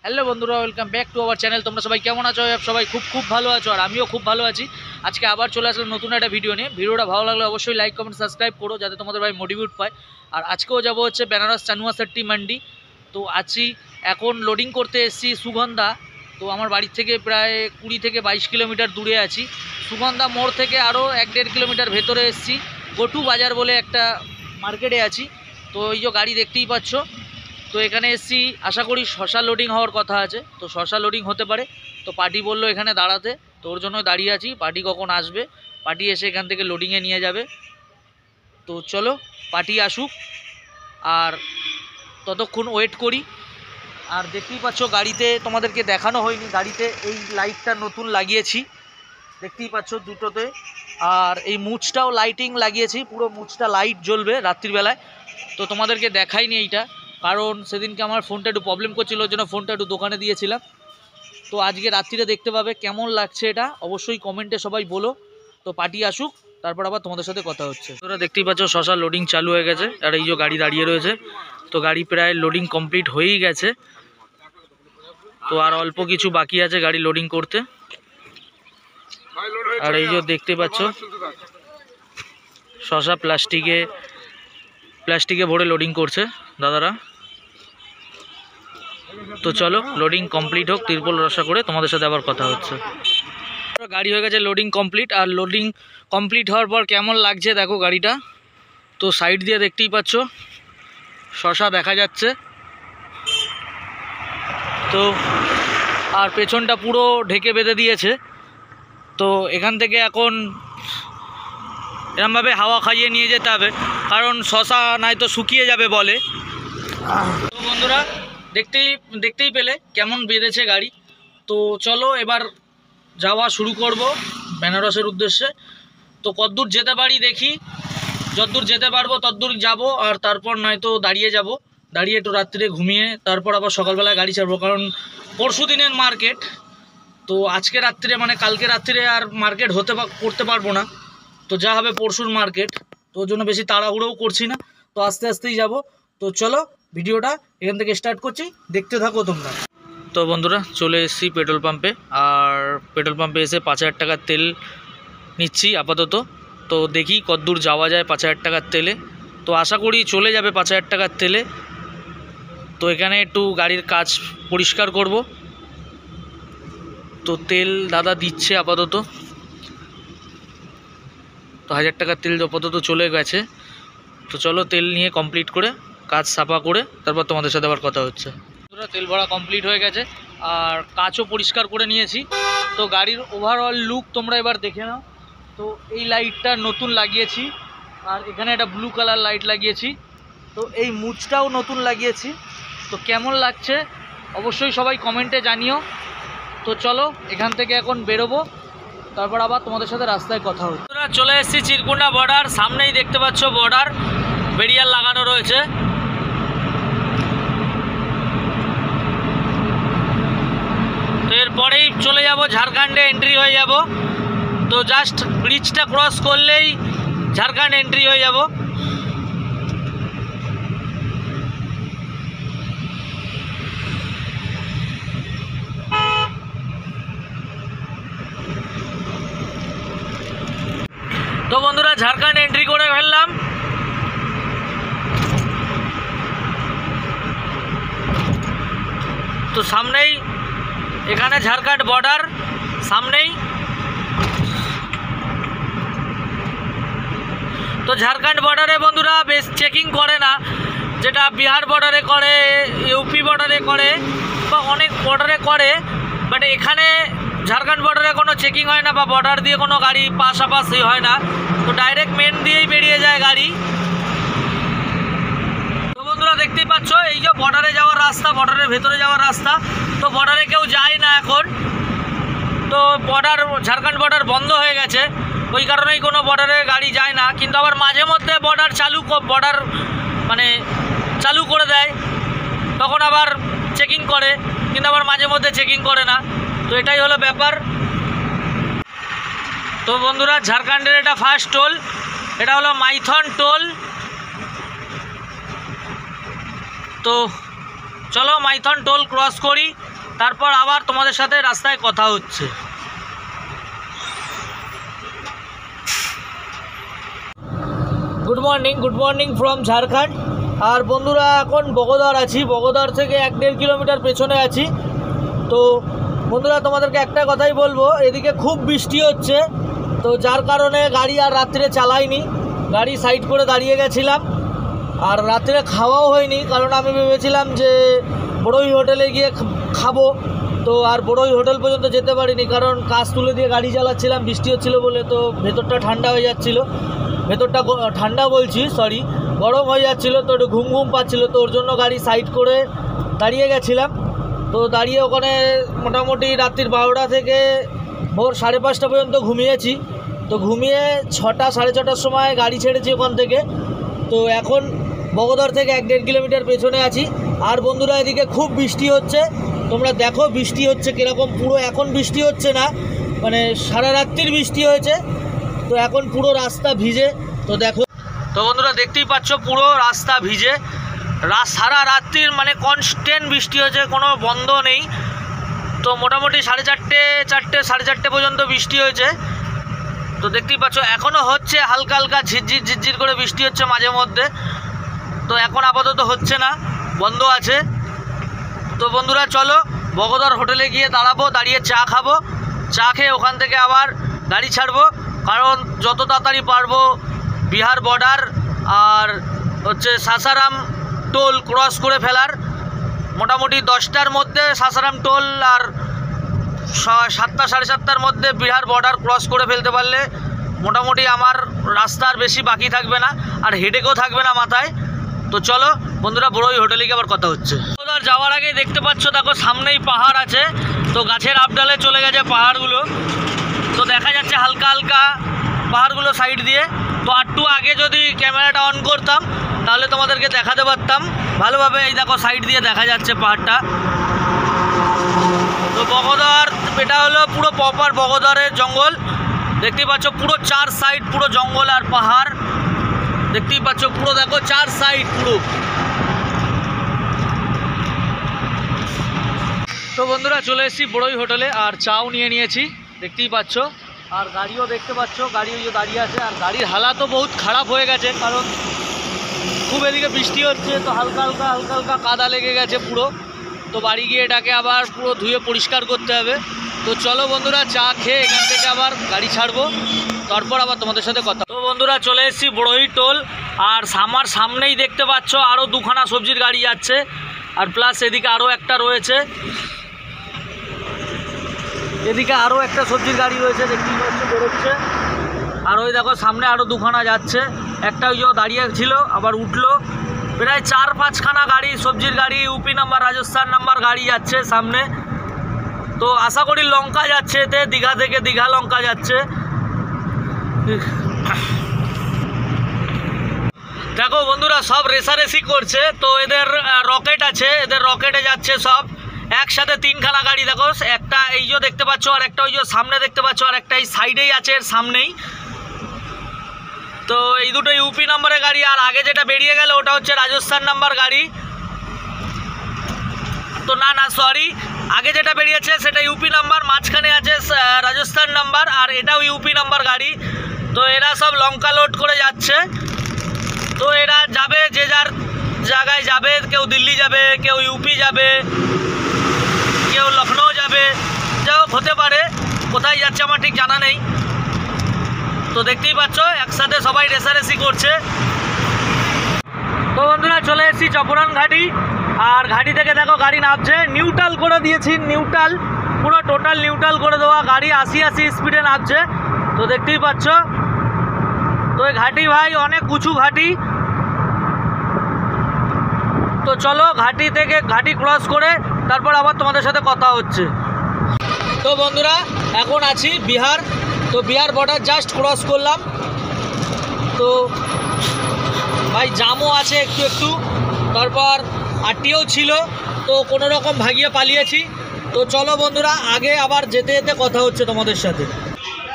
Hello বন্ধুরা, welcome back to our channel. তোমরা সবাই কেমন আছো? সবাই খুব খুব ভালো আছো, আর আমিও খুব ভালো আছি। আজকে আবার চলে আসলাম নতুন একটা ভিডিও নিয়ে। ভিডিওটা ভালো লাগলে অবশ্যই লাইক কমেন্ট সাবস্ক্রাইব করো, যাতে তোমাদের ভাই মোটিভেট পায়। আর আজকেও যাবো হচ্ছে বেনারস চানুয়া সেট্টি মান্ডি। তো আছি, এখন লোডিং করতে এসেছি সুগন্ধা। তো আমার বাড়ির থেকে প্রায় 20 থেকে 22 কিলোমিটার দূরে আছি। সুগন্ধা মোড় থেকে আরও 1-1.5 কিলোমিটার ভেতরে এসেছি। গোটু বাজার বলে একটা মার্কেটে আছি। তো এই যে গাড়ি দেখতেই পাচ্ছ। তো এখানে এসছি, আশা করি শশা লোডিং হওয়ার কথা আছে। তো শশা লোডিং হতে পারে। তো পার্টি বললো এখানে দাঁড়াতে, তো ওর জন্য দাঁড়িয়ে আছি। পার্টি কখন আসবে, পার্টি এসে এখান থেকে লোডিংয়ে নিয়ে যাবে। তো চলো পার্টি আসুক, আর ততক্ষণ ওয়েট করি। আর দেখতেই পাচ্ছ গাড়িতে, তোমাদেরকে দেখানো হয়নি, গাড়িতে এই লাইটটা নতুন লাগিয়েছি, দেখতেই পাচ্ছ দুটোতে। আর এই মুচটাও লাইটিং লাগিয়েছি, পুরো মুচটা লাইট জ্বলবে রাত্রিবেলায়। তো তোমাদেরকে দেখাইনি এইটা, কারণ সেদিনকে আমার ফোনটা একটু প্রবলেম করছিল, ওই জন্য ফোনটা একটু দোকানে দিয়েছিলাম। তো আজকে রাত্রিরে দেখতে পাবে কেমন লাগছে এটা, অবশ্যই কমেন্টে সবাই বলো। তো পার্টি আসুক, তারপর আবার তোমাদের সাথে কথা হচ্ছে। তোরা দেখতেই পাচ্ছ শশা লোডিং চালু হয়ে গেছে, আর এই যে গাড়ি দাঁড়িয়ে রয়েছে। তো গাড়ি প্রায় লোডিং কমপ্লিট হয়েই গেছে। তো আর অল্প কিছু বাকি আছে গাড়ি লোডিং করতে। আর এই যে দেখতে পাচ্ছ শশা প্লাস্টিকে ভরে লোডিং করছে দাদারা। তো চলো লোডিং কমপ্লিট হোক, তিরপল রসা করে তোমাদের সাথে আবার কথা হচ্ছে। গাড়ি হয়ে গেছে লোডিং কমপ্লিট। আর লোডিং কমপ্লিট হওয়ার পর কেমন লাগছে দেখো গাড়িটা। তো সাইড দিয়ে দেখতেই পাচ্ছ শশা দেখা যাচ্ছে। তো আর পেছনটা পুরো ঢেকে বেঁধে দিয়েছে। তো এখান থেকে এখন এরমভাবে হাওয়া খাইয়ে নিয়ে যেতে হবে, কারণ শশা নয়তো শুকিয়ে যাবে বলে। তো বন্ধুরা দেখতেই পেলে কেমন বেঁধেছে গাড়ি। তো চলো এবার যাওয়া শুরু করব বেনারসের উদ্দেশ্যে। তো কতদূর যেতে পারি দেখি, যতদূর যেতে পারবো ততদূর যাব। আর তারপর নয়তো দাঁড়িয়ে একটু রাত্রিরে ঘুমিয়ে তারপর আবার সকালবেলায় গাড়ি ছাড়বো, কারণ পরশু দিনের মার্কেট। তো আজকে রাত্রিরে মানে কালকে রাত্রিরে আর মার্কেট করতে পারবো না। তো যা হবে পরশুর মার্কেট। তো ওর জন্য বেশি তাড়াহুড়োও করছি না, তো আস্তে আস্তেই যাব। তো চলো ভিডিওটা এখান থেকে স্টার্ট করছি, দেখতে থাকো তোমরা। তো বন্ধুরা চলে এসেছি পেট্রোল পাম্পে। আর পেট্রোল পাম্পে এসে 5,000 টাকার তেল নিচ্ছি আপাতত। তো দেখি কতদূর যাওয়া যায় 5,000 টাকার তেলে। তো আশা করি চলে যাবে 5,000 টাকার তেলে। তো এখানে একটু গাড়ির কাজ পরিষ্কার করব। তো তেল দাদা দিচ্ছে আপাতত। তো 1,000 টাকার তেল আপাতত চলে গেছে। তো চলো তেল নিয়ে কমপ্লিট করে কাজ সাফা করে তারপর তোমাদের সাথে আবার কথা হচ্ছে। তেল ভরা কমপ্লিট হয়ে গেছে, আর কাচও পরিষ্কার করে নিয়েছি। তো গাড়ির ওভারঅল লুক তোমরা এবার দেখে নাও। তো এই লাইটটা নতুন লাগিয়েছি, আর এখানে একটা ব্লু কালার লাইট লাগিয়েছি। তো এই মুচটাও নতুন লাগিয়েছি। তো কেমন লাগছে অবশ্যই সবাই কমেন্টে জানিও। তো চলো এখান থেকে এখন বেরোবো, তারপর আবার তোমাদের সাথে রাস্তায় কথা হচ্ছে। চলে এসেছি চিরকুন্ডা বর্ডার, সামনেই দেখতে পাচ্ছ বর্ডার ব্যারিয়ার লাগানো রয়েছে। তো এরপরেই চলে যাব ঝাড়খণ্ডে এন্ট্রি হয়ে যাব। তো জাস্ট ব্রিজটা ক্রস করলেই ঝাড়খণ্ড এন্ট্রি হয়ে যাব। তো বন্ধুরা ঝাড়খণ্ড এন্ট্রি করে ফেললাম। তো সামনেই এখানে ঝাড়খণ্ড বর্ডার সামনেই। তো ঝাড়খণ্ড বর্ডারে বন্ধুরা বেশ চেকিং করে না, যেটা বিহার বর্ডারে করে, ইউপি বর্ডারে করে, বা অনেক বর্ডারে করে। বাট এখানে ঝাড়খণ্ড বর্ডারে কোনো চেকিং হয় না, বা বর্ডার দিয়ে কোনো গাড়ি পাশাপাশি হয় না। তো ডাইরেক্ট মেন দিয়েই বেরিয়ে যায় গাড়ি। তো বন্ধুরা দেখতেই পাচ্ছ এই যে বর্ডারে যাওয়ার রাস্তা, বর্ডারের ভেতরে যাওয়ার রাস্তা। তো বর্ডারে কেউ যায় না এখন। তো ঝাড়খণ্ড বর্ডার বন্ধ হয়ে গেছে, ওই কারণেই কোনো বর্ডারে গাড়ি যায় না। কিন্তু আবার মাঝে মধ্যে বর্ডার চালু করে দেয়, তখন আবার চেকিং করে, কিন্তু আবার মাঝে মধ্যে চেকিং করে না। তো এটাই হলো ব্যাপার। তো বন্ধুরা ঝাড়খণ্ডের এটা ফার্স্ট টোল, এটা হলো মাইথন টোল। তো চলো মাইথন টোল ক্রস করি, তারপর আবার তোমাদের সাথে রাস্তায় কথা হচ্ছে। Good morning from Jharkhand. আর বন্ধুরা এখন বগোদর আছি, বগোদর থেকে 1-1.5 কিলোমিটার পেছনে আছি। তো বন্ধুরা তোমাদেরকে একটা কথাই বলবো, এদিকে খুব বৃষ্টি হচ্ছে, তো যার কারণে গাড়ি আর রাত্রে চালাইনি, গাড়ি সাইড করে দাঁড়িয়ে গেছিলাম। আর রাত্রে খাওয়াও হয়নি, কারণ আমি ভেবেছিলাম যে বড়ই হোটেলে গিয়ে খাবো, তো আর বড়ই হোটেল পর্যন্ত যেতে পারিনি, কারণ কাজ তুলে দিয়ে গাড়ি চালাচ্ছিলাম, বৃষ্টি হচ্ছিলো বলে। তো ভেতরটা ঠান্ডা হয়ে যাচ্ছিলো, ভেতরটা ঠান্ডা বলছি সরি গরম হয়ে যাচ্ছিলো, তো একটু ঘুম পাচ্ছিলো, তো ওর জন্য গাড়ি সাইড করে দাঁড়িয়ে গেছিলাম। তো দাঁড়িয়ে ওখানে মোটামুটি রাত্রির 12টা থেকে ভোর 5:30 পর্যন্ত ঘুমিয়েছি। তো ঘুমিয়ে 6টা 6:30টার সময় গাড়ি ছেড়েছি ওখান থেকে। তো এখন বগোদর থেকে 1-1.5 কিলোমিটার পেছনে আছি। আর বন্ধুরা এদিকে খুব বৃষ্টি হচ্ছে, তোমরা দেখো বৃষ্টি হচ্ছে কীরকম। পুরো এখন বৃষ্টি হচ্ছে না, মানে সারা রাত্রির বৃষ্টি হয়েছে, তো এখন পুরো রাস্তা ভিজে। তো দেখো, তো বন্ধুরা দেখতেই পাচ্ছ পুরো রাস্তা ভিজে, সারা রাত্রির মানে কনস্ট্যান্ট বৃষ্টি হয়েছে, কোনো বন্ধ নেই। তো মোটামুটি 4:30 পর্যন্ত বৃষ্টি হয়েছে। তো দেখতেই পাচ্ছ এখনও হচ্ছে, হালকা হালকা ঝিরঝির করে বৃষ্টি হচ্ছে মাঝে মধ্যে। তো এখন আপাতত হচ্ছে না, বন্ধ আছে। তো বন্ধুরা চলো বগোদর হোটেলে গিয়ে দাঁড়াবো, দাঁড়িয়ে চা খাবো, চা খেয়ে ওখান থেকে আবার গাড়ি ছাড়বো, কারণ যত তাড়াতাড়ি পারবো বিহার বর্ডার আর হচ্ছে সাসারাম টোল ক্রস করে ফেলার। মোটামুটি 10টার মধ্যে সাসারাম টোল আর 7টা 7:30টার মধ্যে বিহার বর্ডার ক্রস করে ফেলতে পারলে মোটামুটি আমার রাস্তার বেশি বাকি থাকবে না, আর হেডেকও থাকবে না মাথায়। তো চলো বন্ধুরা বড়ই হোটেলে গিয়ে আবার কথা হচ্ছে। বগোদর যাওয়ার আগে দেখতে পাচ্ছ দেখো সামনেই পাহাড় আছে, তো গাছের আপডালে চলে গেছে পাহাড়গুলো, তো দেখা যাচ্ছে হালকা হালকা পাহাড়গুলো সাইড দিয়ে। তো একটু আগে যদি ক্যামেরাটা অন করতাম তাহলে তোমাদেরকে দেখাতে পারতাম ভালোভাবে। এই দেখো সাইড দিয়ে দেখা যাচ্ছে পাহাড়টা। তো বগোদর এটা হলো পুরো প্রপার বগোদরের জঙ্গল, দেখতেই পাচ্ছ পুরো 4 সাইড পুরো জঙ্গল আর পাহাড়, দেখতেই পাচ্ছ পুরো দেখো 4 সাইড পুরো। তো বন্ধুরা চলে এসেছি বড়ই হোটেলে, আর চাও নিয়ে নিয়েছি দেখতেই পাচ্ছ, আর গাড়িও দেখতে পাচ্ছ, গাড়ি ওই যে দাঁড়িয়ে আছে। আর গাড়ির হালাতও বহুত খারাপ হয়ে গেছে, কারণ খুব এদিকে বৃষ্টি হচ্ছে, তো হালকা হালকা কাদা লেগে গেছে পুরো। তো বাড়ি গিয়ে এটাকে আবার পুরো ধুয়ে পরিষ্কার করতে হবে। তো চলো বন্ধুরা চা খেয়ে এখান থেকে আবার গাড়ি ছাড়বো, তারপর আবার তোমাদের সাথে কথা। তো বন্ধুরা চলে এসেছি বড়ই টোল, আর আমার সামনেই দেখতে পাচ্ছ আরও 2খানা সবজির গাড়ি যাচ্ছে, আর প্লাস এদিকে আরও একটা রয়েছে, এদিকে আরও একটা সবজির গাড়ি রয়েছে দেখতেই পাচ্ছ বেরোচ্ছে। আর ওই দেখো সামনে আরও 2খানা যাচ্ছে, একটা ওই যে দাঁড়িয়ে ছিল আবার উঠলো। প্রায় 4-5খানা গাড়ি সবজির গাড়ি, ইউপি নাম্বার রাজস্থান নাম্বার গাড়ি যাচ্ছে সামনে। তো আশা করি লঙ্কা যাচ্ছে এতে, দীঘা থেকে দীঘা লঙ্কা যাচ্ছে। দেখো বন্ধুরা সব রেসারেসি করছে, তো এদের রকেট আছে, এদের রকেটে যাচ্ছে সব একসাথে 3খানা গাড়ি। দেখো একটা এই যে দেখতে পাচ্ছ, আর একটা ওই যে সামনে দেখতে পাচ্ছ, আর একটা এই সাইডেই আছে এর সামনেই। তো এই দুটো ইউপি নাম্বারের গাড়ি, আর আগে যেটা বেরিয়ে গেল ওটা হচ্ছে রাজস্থান নাম্বার গাড়ি। তো না সরি, আগে যেটা বেরিয়েছে সেটা ইউপি নাম্বার, মাঝখানে আছে রাজস্থান নাম্বার, আর এটাও ইউপি নাম্বার গাড়ি। তো এরা সব লঙ্কা লোড করে যাচ্ছে। তো এরা যাবে যে যার জায়গায় যাবে, কেউ দিল্লি যাবে, কেউ ইউপি যাবে, কেউ লখনৌ যাবে, যা হোক হতে পারে, কোথায় যাচ্ছে আমার ঠিক জানা নেই। তো দেখতেই পাচ্ছ একসাথে সবাই রেসারেসি করছে। তো বন্ধুরা চলে এসেছি চপরান ঘাটি, আর ঘাটি থেকে দেখো গাড়ি নামছে, নিউট্রাল করে দিয়েছি, নিউট্রাল পুরো টোটাল নিউট্রাল করে দেওয়া, গাড়ি 80 স্পিডে নামছে। তো দেখতেই পাচ্ছ। তো এই ঘাটি ভাই অনেক উঁচু ঘাটি। তো চলো ঘাটি থেকে ঘাটি ক্রস করে তারপর আবার তোমাদের সাথে কথা হচ্ছে। তো বন্ধুরা এখন আছি বিহার, তো বিহার বর্ডার জাস্ট ক্রস করলাম। তো ভাই জামও আছে একটু, তারপর আরটিও ছিল, তো কোনো রকম ভাগিয়ে পালিয়েছি। তো চলো বন্ধুরা আগে আবার যেতে যেতে কথা হচ্ছে তোমাদের সাথে।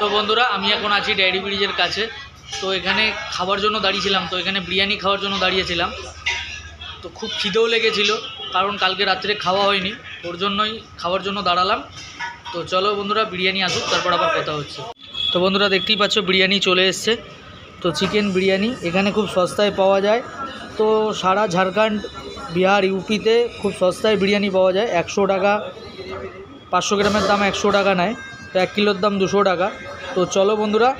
তো বন্ধুরা আমি এখন আছি ডেয়ারি ব্রিজের কাছে, তো এখানে খাবার জন্য দাঁড়িয়েছিলাম, তো এখানে বিরিয়ানি খাওয়ার জন্য দাঁড়িয়েছিলাম। তো খুব খিদেও লেগেছিল, কারণ কালকে রাত্রে খাওয়া হয়নি, ওর জন্যই খাওয়ার জন্য দাঁড়ালাম। তো চলো বন্ধুরা বিরিয়ানি আসুক, তারপর আবার কথা হচ্ছে। তো বন্ধুরা দেখতেই পাচ্ছ বিরিয়ানি চলে এসছে। তো চিকেন বিরিয়ানি এখানে খুব সস্তায় পাওয়া যায়। তো সারা ঝাড়খণ্ড, বিহার, ইউপিতে খুব সস্তায় বিরিয়ানি পাওয়া যায়। 100 টাকা, 500 গ্রামের দাম 100 টাকা নেয়। তো 1 কিলোর দাম 200 টাকা। তো চলো বন্ধুরা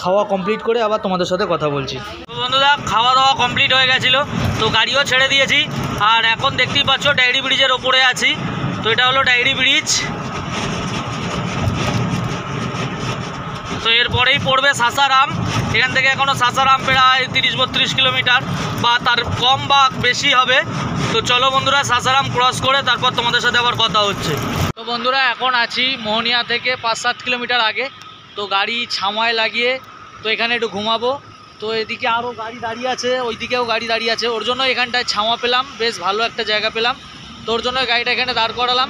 খাওয়া কমপ্লিট করে আবার তোমাদের সাথে কথা বলছি। তো বন্ধুরা খাওয়া দাওয়া কমপ্লিট হয়ে গেছিলো, তো গাড়িও ছেড়ে দিয়েছি। আর এখন দেখতেই পাচ্ছ ডায়েরি ব্রিজের ওপরে আছি। তো এটা হলো ডায়েরি ব্রিজ। তো এরপরেই পড়বে সাসারাম। এখান থেকে এখনও সাসারাম প্রায় 30-32 কিলোমিটার বা তার কম বা বেশি হবে। তো চলো বন্ধুরা সাসারাম ক্রস করে তারপর তোমাদের সাথে আবার কথা হচ্ছে। তো বন্ধুরা এখন আছি মোহনিয়া থেকে 5-7 কিলোমিটার আগে। তো গাড়ি ছামায় লাগিয়ে তো এখানে একটু ঘুমাবো। তো এদিকে আরও গাড়ি দাঁড়িয়ে আছে, ওইদিকেও গাড়ি দাঁড়িয়ে আছে। ওর জন্য এখানটায় ছামা পেলাম, বেশ ভালো একটা জায়গা পেলাম। তো ওর জন্য গাড়িটা এখানে দাঁড় করালাম।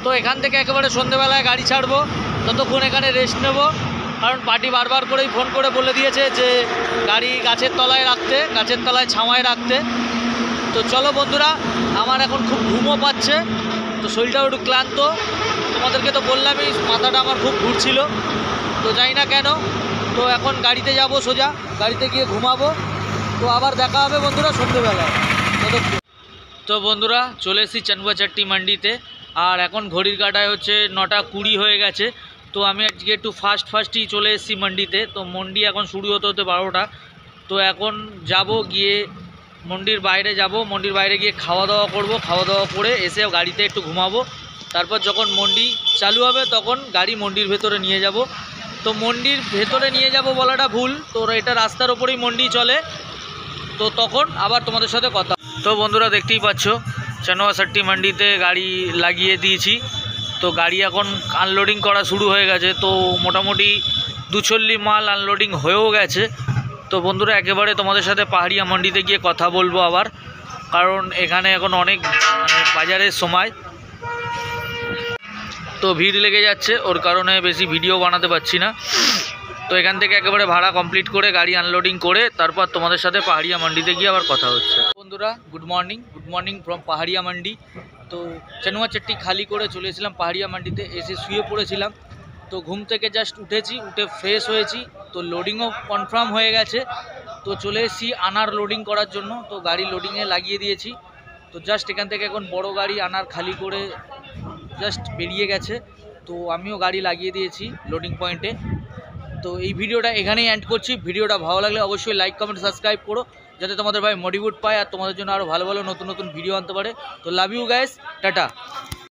তো এখান থেকে একেবারে সন্ধ্যেবেলায় গাড়ি ছাড়বো, ততক্ষণ এখানে রেস্ট নেব। কারণ পার্টি বারবার করেই ফোন করে বলে দিয়েছে যে গাড়ি গাছের তলায় রাখতে, গাছের তলায় ছামায় রাখতে। তো চলো বন্ধুরা, আমার এখন খুব ঘুমও পাচ্ছে, তো শরীরটাও একটু ক্লান্ত। তোমাদেরকে তো বললামই মাথাটা আমার খুব ঘুরছিল, তো জানি না কেন। তো এখন গাড়িতে যাব, সোজা গাড়িতে গিয়ে ঘুমাবো। তো আবার দেখা হবে বন্ধুরা সন্ধ্যেবেলায়। তো বন্ধুরা চলে এসেছি চান্দুয়া চাট্টি মান্ডিতে। আর এখন ঘড়ির কাঁটায় হচ্ছে 9:20 হয়ে গেছে। তো আমি আজকে একটু ফাস্টই চলে এসেছি মান্ডিতে। তো মন্ডি এখন শুরু হতে 12টা। তো এখন যাব, গিয়ে মন্ডির বাইরে যাব, মন্ডির বাইরে গিয়ে খাওয়া দাওয়া করব। খাওয়া দাওয়া করে এসে গাড়িতে একটু ঘুমাবো। তারপর যখন মন্ডি চালু হবে তখন গাড়ি মন্ডির ভেতরে নিয়ে যাব। তো মন্ডির ভেতরে নিয়ে যাব বলাটা ভুল, তো এটা রাস্তার ওপরেই মন্ডি চলে। তো তখন আবার তোমাদের সাথে কথা। তো বন্ধুরা দেখতেই পাচ্ছ চান্দুয়া চাট্টি মান্ডিতে গাড়ি লাগিয়ে দিয়েছি। তো গাড়ি এখন আনলোডিং করা শুরু হয়ে গেছে। তো মোটামুটি 240 মাল আনলোডিং হয়েও গেছে। তো বন্ধুরা একেবারে তোমাদের সাথে পাহাড়িয়া মান্ডিতে গিয়ে কথা বলবো আবার, কারণ এখানে এখন অনেক বাজারের সময়, তো ভিড় লেগে যাচ্ছে, ওর কারণে বেশি ভিডিও বানাতে পারছি না। তো এখান থেকে একেবারে ভাড়া কমপ্লিট করে গাড়ি আনলোডিং করে তারপর তোমাদের সাথে পাহাড়িয়া মান্ডিতে গিয়ে আবার কথা হচ্ছে। বন্ধুরা গুড মর্নিং ফ্রম পাহাড়িয়া মান্ডি। তো চান্দুয়া চাট্টি খালি করে চলে এসেছিলাম পাহাড়িয়া মান্ডিতে, এসে শুয়ে পড়েছিলাম। তো ঘুম থেকে জাস্ট উঠেছি, উঠে ফ্রেশ হয়েছি। তো লোডিংও কনফার্ম হয়ে গেছে। তো চলে এসেছি আনার লোডিং করার জন্য। তো গাড়ি লোডিংয়ে লাগিয়ে দিয়েছি। তো জাস্ট এখান থেকে এখন বড় গাড়ি আনার খালি করে জাস্ট বেরিয়ে গেছে। তো আমিও গাড়ি লাগিয়ে দিয়েছি লোডিং পয়েন্টে। তো এই ভিডিওটা এখানেই এন্ড করছি। ভিডিওটা ভালো লাগলে অবশ্যই লাইক, কমেন্ট, সাবস্ক্রাইব করো, যাতে তোমাদের ভাই মোটিভেট পায় আর তোমাদের জন্য আরও ভালো ভালো নতুন ভিডিও আনতে পারে। তো লাভ ইউ গাইস, টাটা।